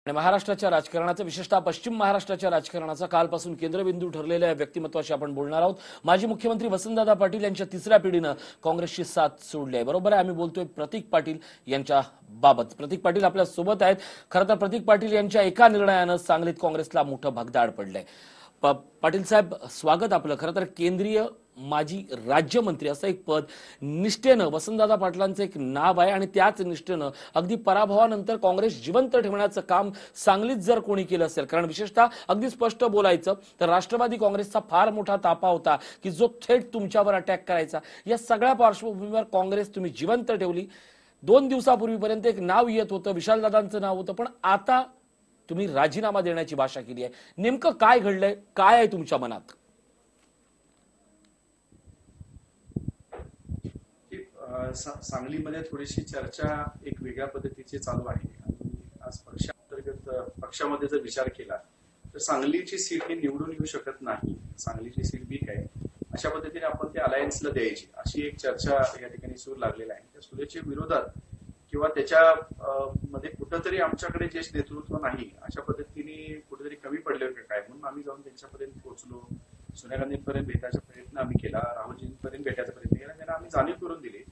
आणि महाराष्ट्राच्या राजकारणाचा विशेषतः पश्चिम महाराष्ट्राच्या राजकारणाचा कालपासून केंद्रबिंदू ठरलेल्या व्यक्तिमत्वाशी आपण बोलणार आहोत। माजी मुख्यमंत्री वसंतदादा पाटील यांच्या तिसऱ्या पिढीनं काँग्रेसची साथ सोडली आहे। बरोबर आहे, आम्ही बोलतोय प्रतीक पाटील यांच्या बाबत। प्रतीक पाटील आपल्या सोबत आहेत। खरं तर प्रतीक पाटील यांच्या एका निर्णयानं सांगलीत काँग्रेसला मोठं भगदाड पडलंय। पाटील साहेब, स्वागत आपलं। खरं तर केंद्रीय माजी राज्यमंत्री असं एक पद निष्ठेनं वसंतदादा पाटलांचं एक नाव आहे आणि त्याच निष्ठेनं अगदी पराभवानंतर काँग्रेस जिवंत ठेवण्याचं काम सांगलीत जर कोणी केलं असेल, कारण विशेषतः अगदी स्पष्ट बोलायचं तर राष्ट्रवादी काँग्रेसचा फार मोठा तापा होता की जो थेट तुमच्यावर अटॅक करायचा। या सगळ्या पार्श्वभूमीवर काँग्रेस तुम्ही जिवंत ठेवली। 2 दिवसापूर्वीपर्यंत एक नाव येत होतं, विशालदादांचं नाव होतं, पण आता तुम्ही राजीनामा देण्याची भाषा केली आहे। नेमकं काय घडलंय, काय आहे तुमच्या मनात? सांगलीमध्ये थोडीशी चर्चा एक वेगळ्या पद्धतीची चालू आहे आणि आज पक्षांतर्गत पक्षामध्ये जर विचार केला तर सांगलीची सीट ही निवडून येऊ शकत नाही, सांगलीची सीट वीक आहे, अशा पद्धतीने आपण ते अलायन्सला द्यायची अशी एक चर्चा या ठिकाणी सूर लागलेला आहे। त्या सुरेच्या विरोधात किंवा त्याच्या मध्ये कुठंतरी आमच्याकडे जे नेतृत्व नाही अशा पद्धतीने कुठेतरी कमी पडले होते काय, म्हणून आम्ही जाऊन त्यांच्यापर्यंत पोहोचलो। सोनिया गांधींपर्यंत भेटायचा प्रयत्न आम्ही केला, राहुलजींपर्यंत भेटायचा प्रयत्न केला। त्यांना आम्ही जाणीव करून दिली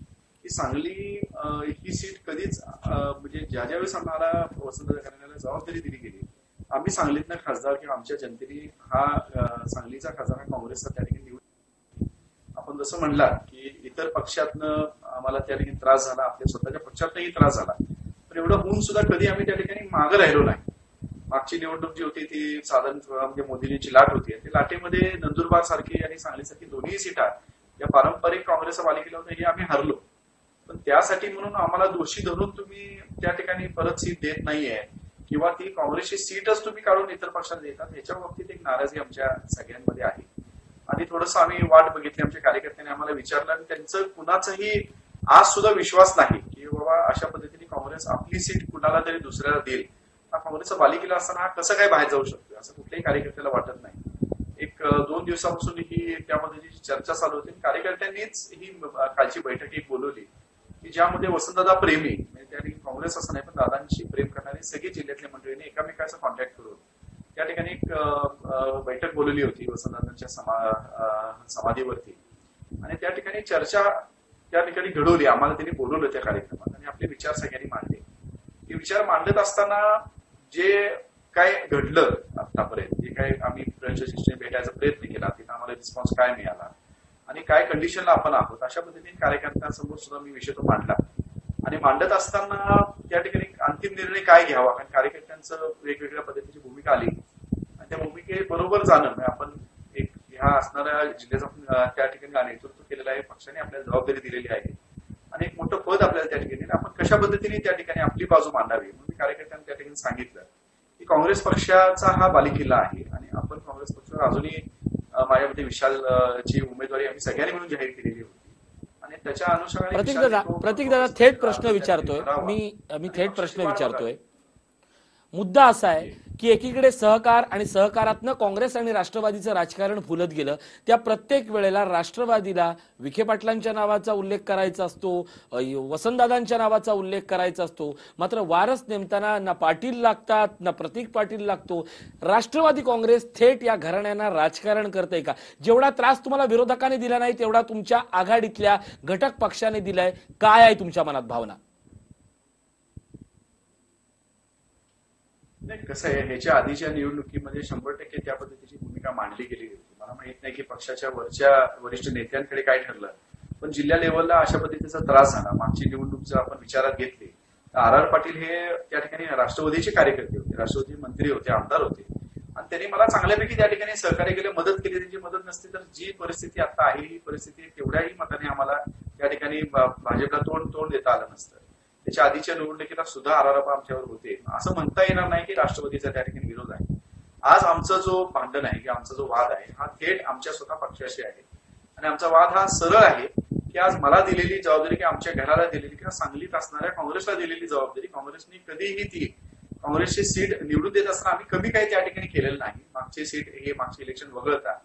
की सांगली ही सीट कधीच म्हणजे ज्या ज्यावेळेस आम्हाला वसंतदादा घराण्याला जबाबदारी दिली गेली, आम्ही सांगलीतनं खासदार किंवा आमच्या जनतेने हा सांगलीचा खासदार हा काँग्रेसचा त्या ठिकाणी निवडून, आपण जसं म्हणला की इतर पक्षातनं आम्हाला त्या ठिकाणी त्रास झाला, आपल्या स्वतःच्या पक्षातही त्रास झाला, पण एवढं होऊन सुद्धा कधी आम्ही त्या ठिकाणी मागं राहिलो नाही। मागची निवडणूक जी होती ती साधारण म्हणजे मोदींची लाट होती, त्या लाटेमध्ये नंदुरबार सारखी आणि सांगलीसारखी दोन्ही सीटा या पारंपरिक काँग्रेस पालिकेला होत्या, हे आम्ही हरलो। पण त्यासाठी म्हणून आम्हाला दोषी धरून तुम्ही त्या ठिकाणी परत सीट देत नाहीये किंवा ती काँग्रेसची सीटच तुम्ही काढून इतर पक्षाला देतात, ह्याच्या बाबतीत एक नाराजी आमच्या सगळ्यांमध्ये आहे। आणि थोडंसं आम्ही वाट बघितली, आमच्या कार्यकर्त्यांनी आम्हाला विचारलं आणि त्यांचं कुणाचाही आज सुद्धा विश्वास नाही की बाबा अशा पद्धतीने काँग्रेस आपली सीट कुणाला तरी दुसऱ्याला देईल। हा काँग्रेसचा बालिकेला असताना हा कसं काय बाहेर जाऊ शकतो असं कुठल्याही कार्यकर्त्याला वाटत नाही। एक 2 दिवसापासून ही त्यामध्ये चर्चा चालू होती, कार्यकर्त्यांनीच ही कालची बैठक एक बोलवली की ज्यामध्ये वसंतदादा प्रेमी म्हणजे त्या ठिकाणी काँग्रेस असं नाही पण दादांशी प्रेम करणारी सगळी जिल्ह्यातल्या मंडळींनी एकामेकाचा कॉन्टॅक्ट करून त्या ठिकाणी एक बैठक बोलवली होती वसंतदादांच्या समाधीवरती आणि त्या ठिकाणी चर्चा त्या ठिकाणी घडवली। आम्हाला त्यांनी बोलवलं त्या कार्यक्रमात आणि आपले विचार सगळ्यांनी मांडले। हे विचार मांडत असताना जे काय घडलं आतापर्यंत, जे काय आम्ही भेटायचा प्रयत्न केला, तिथं आम्हाला रिस्पॉन्स काय मिळाला आणि काय कंडिशनला आपण आहोत, अशा पद्धतीने कार्यकर्त्यांसमोर सुद्धा मी विषय तो मांडला। आणि मांडत असताना त्या ठिकाणी अंतिम निर्णय काय घ्यावा, कारण कार्यकर्त्यांचं वेगवेगळ्या पद्धतीची भूमिका आली आणि त्या भूमिकेबरोबर जाणं आपण एक ह्या असणाऱ्या जिल्ह्याचा त्या ठिकाणी नेतृत्व केलेलं आहे, पक्षाने आपल्याला जबाबदारी दिलेली आहे आणि एक मोठं पद आपल्याला त्या ठिकाणी आपण कशा पद्धतीने त्या ठिकाणी आपली बाजू मांडावी म्हणून मी कार्यकर्त्यांना त्या ठिकाणी सांगितलं की काँग्रेस पक्षाचा हा बालेकिल्ला आहे आणि आपण काँग्रेस पक्षावर अजूनही माझ्यामध्ये विशालची उमेदवारी आम्ही सगळ्यांनी मिळून जाहीर केलेली होती आणि त्याच्या अनुषंगाने प्रतीक दादा थेट प्रश्न विचारतोय मी थेट प्रश्न विचारतोय। मुद्दा असा आहे की एकीकडे सहकार आणि सहकारातनं काँग्रेस आणि राष्ट्रवादीचं राजकारण फुलत गेलं, त्या प्रत्येक वेळेला राष्ट्रवादीला विखे पाटलांच्या नावाचा उल्लेख करायचा असतो, वसंतदादांच्या नावाचा उल्लेख करायचा असतो, मात्र वारस नेमताना ना पाटील लागतात ना प्रतीक पाटील लागतो। राष्ट्रवादी काँग्रेस थेट या घराण्यांना राजकारण करते का? जेवढा त्रास तुम्हाला विरोधकांनी दिला नाही तेवढा तुमच्या आघाडीतल्या घटक पक्षाने दिलाय, काय आहे तुमच्या मनात भावना? नाही, कसं आहे, ह्याच्या आधीच्या निवडणुकीमध्ये 100% त्या पद्धतीची भूमिका मांडली गेली होती। मला माहित नाही की पक्षाच्या वरिष्ठ नेत्यांकडे काय ठरलं, पण जिल्हा लेवलला अशा पद्धतीचा त्रास झाला। मागची निवडणूक जर आपण विचारात घेतली तर आर पाटील हे त्या ठिकाणी राष्ट्रवादीचे कार्यकर्ते होते, राष्ट्रवादी मंत्री होते, आमदार होते आणि त्यांनी मला चांगल्यापैकी त्या ठिकाणी सहकार्य केलं, मदत केली। त्यांची मदत नसती तर जी परिस्थिती आता आहे ही परिस्थिती तेवढ्याही मताने आम्हाला त्या ठिकाणी भाजपला तोंड देता आलं नसतं। त्याच्या आधीच्या निवडणुकीला सुद्धा आरारापा आमच्यावर होते, असं म्हणता येणार नाही की राष्ट्रवादीचा त्या ठिकाणी विरोध आहे। आज आमचा जो भांडण आहे किंवा आमचा जो वाद आहे हा थेट आमच्या स्वतः पक्षाशी आहे आणि आमचा वाद हा सरळ आहे की आज मला दिलेली जबाबदारी किंवा आमच्या घराला दिलेली किंवा सांगलीत असणाऱ्या काँग्रेसला दिलेली जबाबदारी काँग्रेसने कधीही ती काँग्रेसची सीट निवडून देत असताना आम्ही कमी काही त्या ठिकाणी केलेलं नाही। मागची सीट हे मागचे इलेक्शन वगळता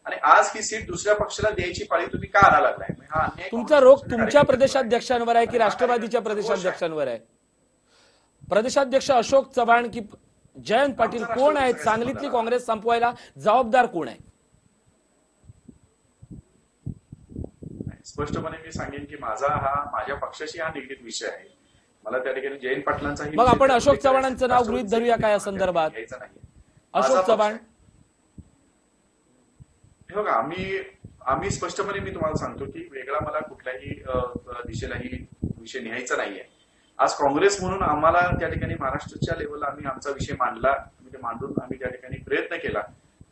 आणि आज ही सीट दुसऱ्या पक्षाला द्यायची पाळी तुम्ही का आणा लागलाय? हा अन्याय तुमचा रोग तुमच्या प्रदेशाध्यक्षांवर आहे की राष्ट्रवादीच्या प्रदेशाध्यक्षांवर आहे? प्रदेशाध्यक्ष अशोक चव्हाण की जयंत पाटील आमचा कोण आहेत? राष्ट्रवादीचा काय सांगलीतली संबंध काँग्रेस संपवायला जबाबदार कोण आहे? नाही, स्पष्टपणे मी सांगेन की माझ्या पक्षाशी हा निगडीत विषय आहे. मला त्या ठिकाणी जयंत पाटलांचाही मग विषय आपण त्यात अशोक उल्लेख करायचा चव्हाणांचं आहे. नाव गृहीत धरूया का या राष्ट्रवादीचा संदर्भात? घ्यायचा नाहीये. अशोक माझा पक्ष चव्हाण आहे. हे बघा, आम्ही स्पष्टपणे मी तुम्हाला सांगतो की वेगळा मला कुठल्याही दिशेलाही विषय न्यायचा नाहीये. आज काँग्रेस म्हणून आम्हाला त्या ठिकाणी महाराष्ट्राच्या लेवलला आम्ही आमचा विषय मांडला, ते मांडून आम्ही त्या ठिकाणी प्रयत्न केला.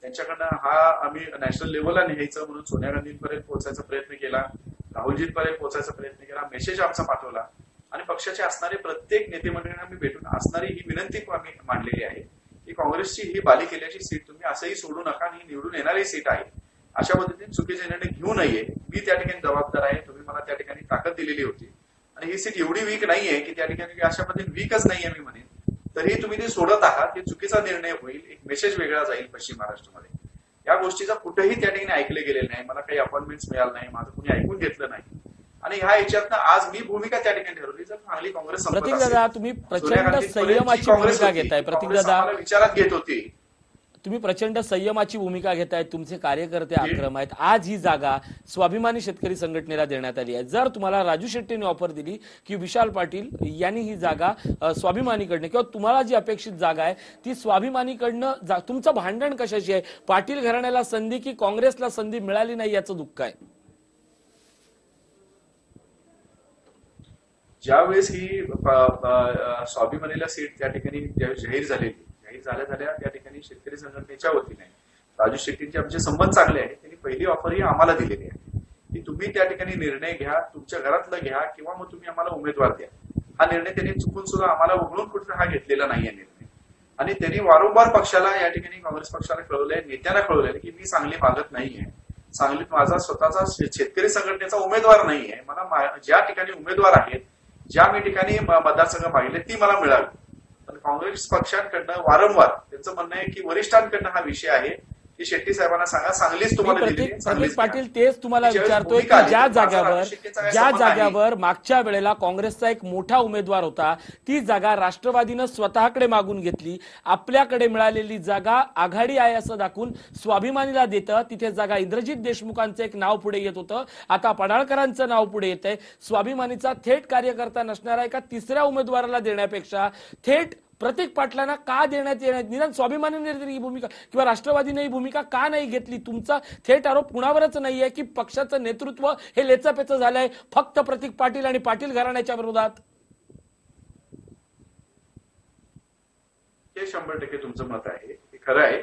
त्यांच्याकडनं हा आम्ही नॅशनल लेवलला न्यायचं म्हणून सोनिया गांधींपर्यंत पोहोचायचा प्रयत्न केला, राहुलजींपर्यंत पोहोचायचा प्रयत्न केला, मेसेज आमचा पाठवला आणि पक्षाचे असणारे प्रत्येक नेते मंडळींना आम्ही भेटून असणारी ही विनंती आम्ही मांडलेली आहे की काँग्रेसची ही बालेकिल्ल्याची सीट तुम्ही असंही सोडू नका आणि ही निवडून येणारी सीट आहे. अशा पद्धतीने चुकीचे निर्णय घेऊ नये. मी त्या ठिकाणी जबाबदार आहे. तुम्ही मला त्या ठिकाणी ताकद दिलेली होती आणि ही सीट एवढी वीक नाहीये की त्या ठिकाणी अशा पद्धतीने वीकच नाहीये मी म्हणेन. तरीही तुम्ही ते सोडत आहात, हे चुकीचा निर्णय होईल, एक मेसेज वेगळा जाईल पश्चिम महाराष्ट्रामध्ये. या गोष्टीचा कुठेही त्या ठिकाणी ऐकले गेलेले नाही. मला काही अपॉइंटमेंट्स मिळालं नाही, माझं कुणी ऐकून घेतलं नाही आणि ह्या याच्यातनं आज मी भूमिका त्या ठिकाणी ठरवली. जर चांगली काँग्रेस संपत प्रतीक असेल, दादा, तुम्ही सोनिया प्रचंड गांधींपर्यंत जी संयमाची काँग्रेस भूमिका होती, घेताय. ती प्रतीक काँग्रेस दादा, आम्हाला विचारात घेत होती. तुम्ही प्रचंड संयमाची भूमिका घेताय. तुमचे कार्यकर्ते आक्रम आहेत. आज ही जागा स्वाभिमानी शेतकरी संघटनेला देण्यात आली आहे. जर तुम्हाला राजू शेट्टीने ऑफर दिली की विशाल पाटील यांनी ही जागा स्वाभिमानीकडनं किंवा तुम्हाला जी अपेक्षित जागा आहे ती स्वाभिमानीकडनं, तुमचं भांडण कशाची आहे? पाटील घराण्याला संधी की काँग्रेसला संधी मिळाली नाही याचं दुःख आहे? ज्यावेळेस ही स्वाभिमानीला सीट त्या ठिकाणी ज्यावेळेस जाहीर झालेली, झाल्या त्या ठिकाणी शेतकरी संघटनेच्या वतीने राजू शेट्टींचे आमचे संबंध चांगले आहेत. त्यांनी पहिली ऑफर ही आम्हाला दिलेली आहे की तुम्ही त्या ठिकाणी निर्णय घ्या, तुमच्या घरातलं घ्या किंवा मग तुम्ही आम्हाला उमेदवार द्या. हा निर्णय त्यांनी चुकून सुद्धा आम्हाला उघडून कुठे हा घेतलेला नाहीये निर्णय आणि त्यांनी वारंवार पक्षाला या ठिकाणी काँग्रेस पक्षाला कळवलंय, नेत्यांना कळवलंय की मी सांगली भागत नाहीये, सांगलीत माझा स्वतःचा शेतकरी संघटनेचा उमेदवार नाहीये. मला ज्या ठिकाणी उमेदवार आहेत, ज्या मी ठिकाणी मतदारसंघ मागितले ती मला मिळावी. पण काँग्रेस पक्षांकडनं वारंवार त्यांचं म्हणणं आहे की वरिष्ठांकडनं हा विषय आहे की शेट्टी साहेबांना सांगा सांगलीच तुम्हाला दिलेली आहे, प्रतीक सांगलीच घ्या. पाटील तेच तुम्हाला ज्यावेळेस विचारतोय भूमिका की आली, ज्या तर माझा जाग्यावर राजू शेट्टीचा काही संबंध नाही. मागच्या वेळेला काँग्रेसचा एक मोठा उमेदवार होता, ती जागा राष्ट्रवादीनं स्वतःकडे मागून घेतली. आपल्याकडे मिळालेली जागा आघाडी आहे असं दाखवून स्वाभिमानीला देतं. तिथे जागा इंद्रजित देशमुखांचं एक नाव पुढे येत होतं, आता पडाळकरांचं नाव पुढे येत आहे. स्वाभिमानीचा थेट कार्यकर्ता नसणारा एका तिसऱ्या उमेदवाराला देण्यापेक्षा थेट प्रतीक पाटलांना का देण्यात येणार? निदान स्वाभिमानीने ही भूमिका किंवा राष्ट्रवादीने ही भूमिका का नाही घेतली? तुमचा थेट आरोप कुणावरच नाहीये की पक्षाचं नेतृत्व हे लेचापेचं झालंय फक्त प्रतीक पाटील आणि पाटील घराण्याच्या विरोधात? हे 100% तुमचं मत आहे, हे खरं आहे.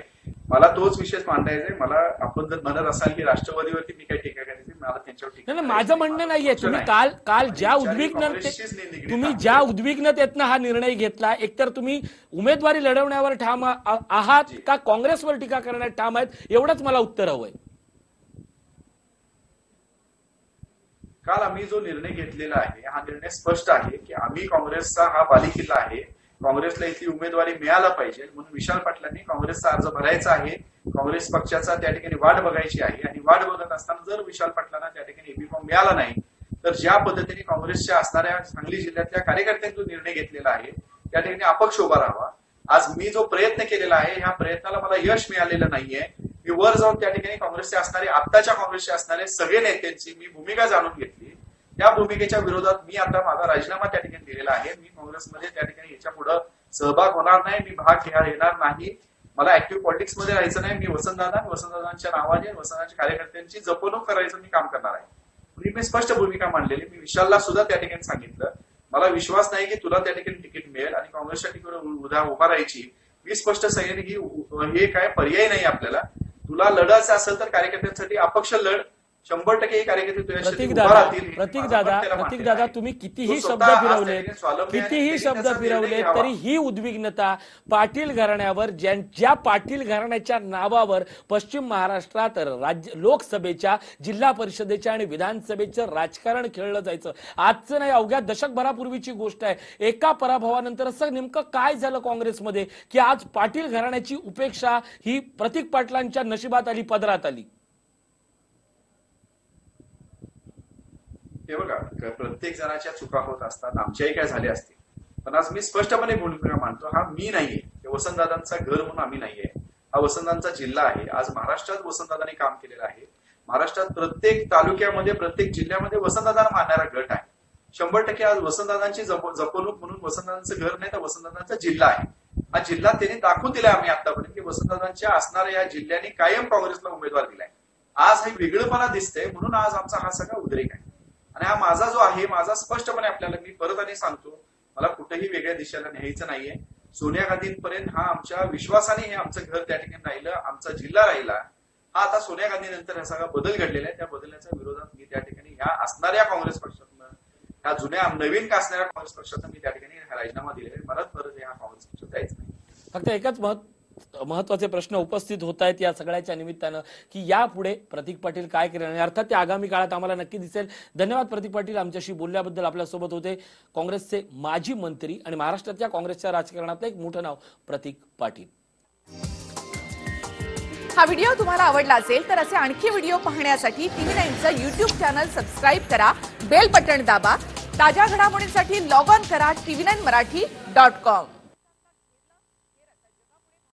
मला तोच विषय मांडायचा आहे. मला आपण जर म्हणत असाल की राष्ट्रवादीवरती मी काही टीका करायची, मला त्यांच्यावर टीका नाही, माझं म्हणणं नाहीये. तुम्ही काल ज्या उद्विग्नतेतनं हा निर्णय घेतला, एकतर तुम्ही उमेदवारी लढवण्यावर ठाम आहात का काँग्रेसवर टीका करण्यात ठाम आहेत, एवढंच मला उत्तर हवंय. काल आम्ही जो निर्णय घेतलेला आहे हा निर्णय स्पष्ट आहे की आम्ही काँग्रेसचा हा बालेकिल्ला आहे, काँग्रेसला इथली उमेदवारी मिळायला पाहिजे म्हणून विशाल पाटलांनी काँग्रेसचा अर्ज भरायचा आहे. काँग्रेस पक्षाचा त्या ठिकाणी वाट बघायची आहे आणि वाट बघत असताना जर विशाल पाटलांना त्या ठिकाणी एबी फॉर्म मिळाला नाही तर ज्या पद्धतीने काँग्रेसच्या असणाऱ्या सांगली जिल्ह्यातल्या कार्यकर्त्यांनी जो निर्णय घेतलेला आहे त्या ठिकाणी अपक्ष उभा राहावा. आज मी जो प्रयत्न केलेला आहे ह्या प्रयत्नाला मला यश मिळालेलं नाहीये. मी वर जाऊन त्या ठिकाणी काँग्रेसचे असणारे, आत्ताच्या काँग्रेसचे असणारे सगळे नेत्यांची मी भूमिका जाणून घेतली. त्या भूमिकेच्या विरोधात मी आता माझा राजीनामा त्या ठिकाणी दिलेला आहे. मी काँग्रेसमध्ये त्या ठिकाणी याच्या पुढे सहभाग होणार नाही, मी भाग घेणार नाही. मला ऍक्टिव्ह पॉलिटिक्स मध्ये राहायचं नाही. मी वसंतदादांच्या नावाने वसंतदादांच्या कार्यकर्त्यांची जपणूक करायचं मी काम करणार आहे. मी स्पष्ट भूमिका मांडलेली. मी विशालला सुद्धा त्या ठिकाणी सांगितलं, मला विश्वास नाही की तुला त्या ठिकाणी तिकीट मिळेल आणि काँग्रेसच्या तिकीटवर उभा राहायची. मी स्पष्ट सांगेन की हे काय पर्याय नाही आपल्याला. तुला लढायचं असेल तर कार्यकर्त्यांसाठी अपक्ष लढ. 100% कार्यकर्ते प्रतीक दादा तुम्ही कितीही शब्द फिरवले तरी ही उद्विग्नता पाटील घराण्यावर, ज्या पाटील घराण्याच्या नावावर पश्चिम महाराष्ट्रात लोकसभेच्या, जिल्हा परिषदेच्या आणि विधानसभेचं राजकारण खेळलं जायचं आजचं नाही, अवघ्या दशकभरापूर्वीची गोष्ट आहे. एका पराभवानंतर असं नेमकं काय झालं काँग्रेसमध्ये की आज पाटील घराण्याची उपेक्षा ही प्रतीक पाटलांच्या नशिबात आली, पदरात आली? हे बघा, प्रत्येक जणाच्या चुका होत असतात. आमच्याही काय झाल्या असतील. पण आज मी स्पष्टपणे भूमिका मांडतो, हा मी नाहीये, वसंतदादांचा घर म्हणून आम्ही नाहीये, हा वसंतदादांचा जिल्हा आहे. आज महाराष्ट्रात वसंतदादांनी काम केलेलं आहे. महाराष्ट्रात प्रत्येक तालुक्यामध्ये प्रत्येक जिल्ह्यामध्ये वसंतदादांना मानणारा गट आहे. 100% आज वसंतदादांची जपणूक म्हणून वसंतदादांचं घर नाही तर वसंतदादांचा जिल्हा आहे. हा जिल्हा त्यांनी दाखवून दिलाय आम्ही आतापर्यंत की वसंतदादांच्या असणाऱ्या या जिल्ह्याने कायम काँग्रेसला उमेदवार दिलाय. आज हे वेगळंपणा दिसतंय म्हणून आज आमचा हा सगळा उद्रेक आहे. आणि हा माझा जो आहे, माझा स्पष्टपणे आपल्याला मी परत आणि सांगतो, मला कुठेही वेगळ्या दिशेला न्यायचं नाहीये. सोनिया गांधींपर्यंत हा आमच्या विश्वासाने हे आमचं घर त्या ठिकाणी राहिलं, आमचा जिल्हा राहिला. हा आता सोनिया गांधीनंतर हा सगळा बदल घडलेला आहे. त्या बदलाच्या विरोधात मी त्या ठिकाणी ह्या असणाऱ्या काँग्रेस पक्षातनं, ह्या जुन्या नवीन का असणाऱ्या काँग्रेस पक्षातनं मी त्या ठिकाणी राजीनामा दिलेला आहे. मला परत ह्या काँग्रेस पक्षात जायचं नाही. फक्त एकच महत्वाचे प्रश्न उपस्थित होत आहेत या सगळ्याच्या निमित्तानं की यापुढे प्रतीक पाटील काय करणार आणि अर्थात ते आगामी काळात आम्हाला नक्की दिसेल. धन्यवाद प्रतीक पाटील, आमच्याशी बोलल्याबद्दल. आपल्यासोबत होते काँग्रेसचे माजी मंत्री आणि महाराष्ट्रातल्या काँग्रेसच्या राजकारणातलं एक मोठं नाव प्रतीक पाटील. हा व्हिडिओ तुम्हाला आवडला असेल तर असे आणखी व्हिडिओ पाहण्यासाठी TV9चं YouTube चॅनल सबस्क्राईब करा, बेल बटण दाबा. ताज्या घडामोडींसाठी लॉग ऑन करा tv9marathi.com.